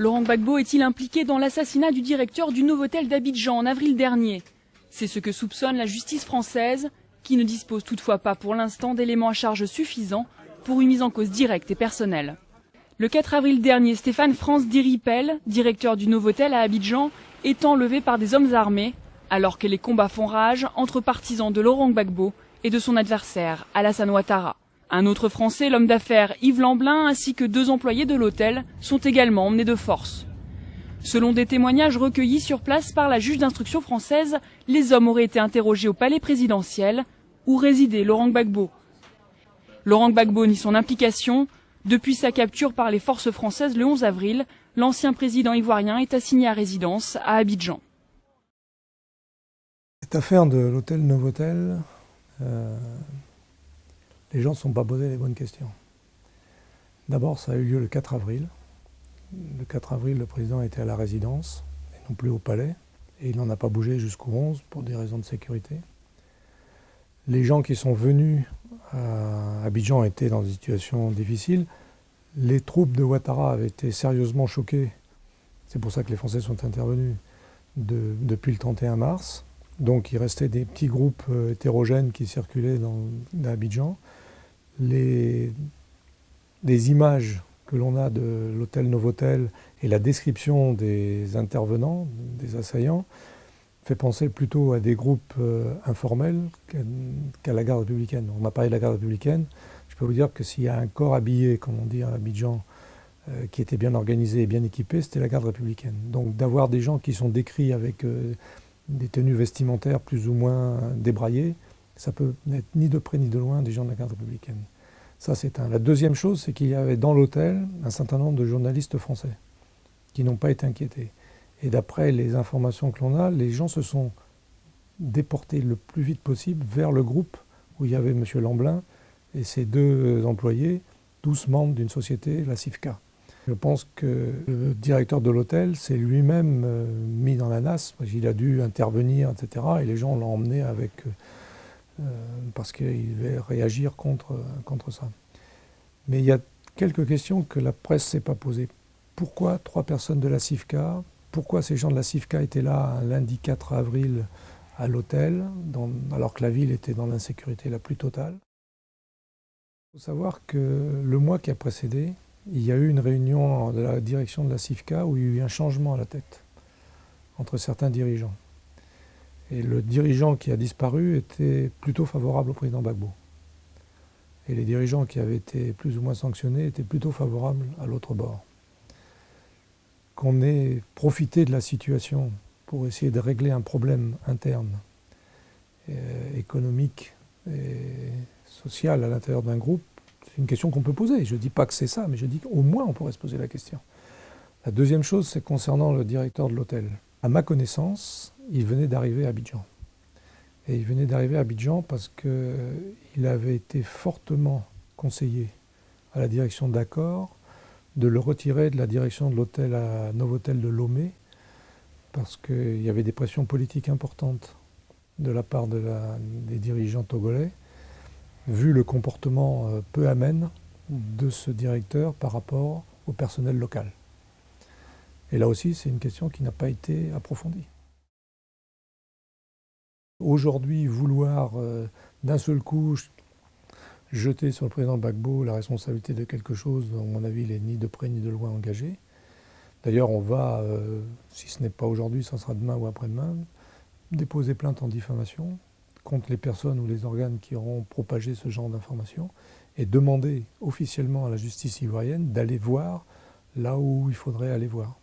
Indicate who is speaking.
Speaker 1: Laurent Gbagbo est-il impliqué dans l'assassinat du directeur du Novotel d'Abidjan en avril dernier? C'est ce que soupçonne la justice française, qui ne dispose toutefois pas pour l'instant d'éléments à charge suffisants pour une mise en cause directe et personnelle. Le 4 avril dernier, Stéphane France Diripel, directeur du Novotel à Abidjan, est enlevé par des hommes armés, alors que les combats font rage entre partisans de Laurent Gbagbo et de son adversaire, Alassane Ouattara. Un autre Français, l'homme d'affaires Yves Lamblin, ainsi que 2 employés de l'hôtel, sont également emmenés de force. Selon des témoignages recueillis sur place par la juge d'instruction française, les hommes auraient été interrogés au palais présidentiel, où résidait Laurent Gbagbo. Laurent Gbagbo nie son implication. Depuis sa capture par les forces françaises le 11 avril, l'ancien président ivoirien est assigné à résidence à Abidjan.
Speaker 2: Cette affaire de l'hôtel Novotel, les gens ne se sont pas posés les bonnes questions. D'abord, ça a eu lieu le 4 avril. Le 4 avril, le président était à la résidence, et non plus au palais, et il n'en a pas bougé jusqu'au 11 pour des raisons de sécurité. Les gens qui sont venus à Abidjan étaient dans des situations difficiles. Les troupes de Ouattara avaient été sérieusement choquées, c'est pour ça que les Français sont intervenus depuis le 31 mars. Donc il restait des petits groupes hétérogènes qui circulaient dans Abidjan. Les images que l'on a de l'hôtel Novotel et la description des intervenants, des assaillants, fait penser plutôt à des groupes informels qu'à la garde républicaine. On a parlé de la garde républicaine. Je peux vous dire que s'il y a un corps habillé, comme on dit à Abidjan, qui était bien organisé et bien équipé, c'était la garde républicaine. Donc d'avoir des gens qui sont décrits avec des tenues vestimentaires plus ou moins débraillées, ça peut n'être ni de près ni de loin des gens de la garde républicaine. Ça, c'est un. La deuxième chose, c'est qu'il y avait dans l'hôtel un certain nombre de journalistes français qui n'ont pas été inquiétés. Et d'après les informations que l'on a, les gens se sont déportés le plus vite possible vers le groupe où il y avait M. Lamblin et ses 2 employés, tous membres d'une société, la CIFCA. Je pense que le directeur de l'hôtel s'est lui-même mis dans la nasse, parce qu'il a dû intervenir, etc. Et les gens l'ont emmené avec... parce qu'il devait réagir contre ça. Mais il y a quelques questions que la presse ne s'est pas posées. Pourquoi 3 personnes de la CIFCA? Pourquoi ces gens de la CIFCA étaient là un lundi 4 avril à l'hôtel, alors que la ville était dans l'insécurité la plus totale? Il faut savoir que le mois qui a précédé, il y a eu une réunion de la direction de la CIFCA où il y a eu un changement à la tête entre certains dirigeants. Et le dirigeant qui a disparu était plutôt favorable au président Gbagbo. Et les dirigeants qui avaient été plus ou moins sanctionnés étaient plutôt favorables à l'autre bord. Qu'on ait profité de la situation pour essayer de régler un problème interne, économique et social à l'intérieur d'un groupe, c'est une question qu'on peut poser. Je ne dis pas que c'est ça, mais je dis qu'au moins on pourrait se poser la question. La deuxième chose, c'est concernant le directeur de l'hôtel. À ma connaissance, il venait d'arriver à Abidjan. Et il venait d'arriver à Abidjan parce qu'il avait été fortement conseillé à la direction d'Accor de le retirer de la direction de l'hôtel à Novotel de Lomé parce qu'il y avait des pressions politiques importantes de la part des dirigeants togolais, vu le comportement peu amène de ce directeur par rapport au personnel local. Et là aussi, c'est une question qui n'a pas été approfondie. Aujourd'hui, vouloir d'un seul coup jeter sur le président Gbagbo la responsabilité de quelque chose dont, à mon avis, il n'est ni de près ni de loin engagé. D'ailleurs, on va, si ce n'est pas aujourd'hui, ça sera demain ou après-demain, déposer plainte en diffamation contre les personnes ou les organes qui auront propagé ce genre d'informations et demander officiellement à la justice ivoirienne d'aller voir là où il faudrait aller voir.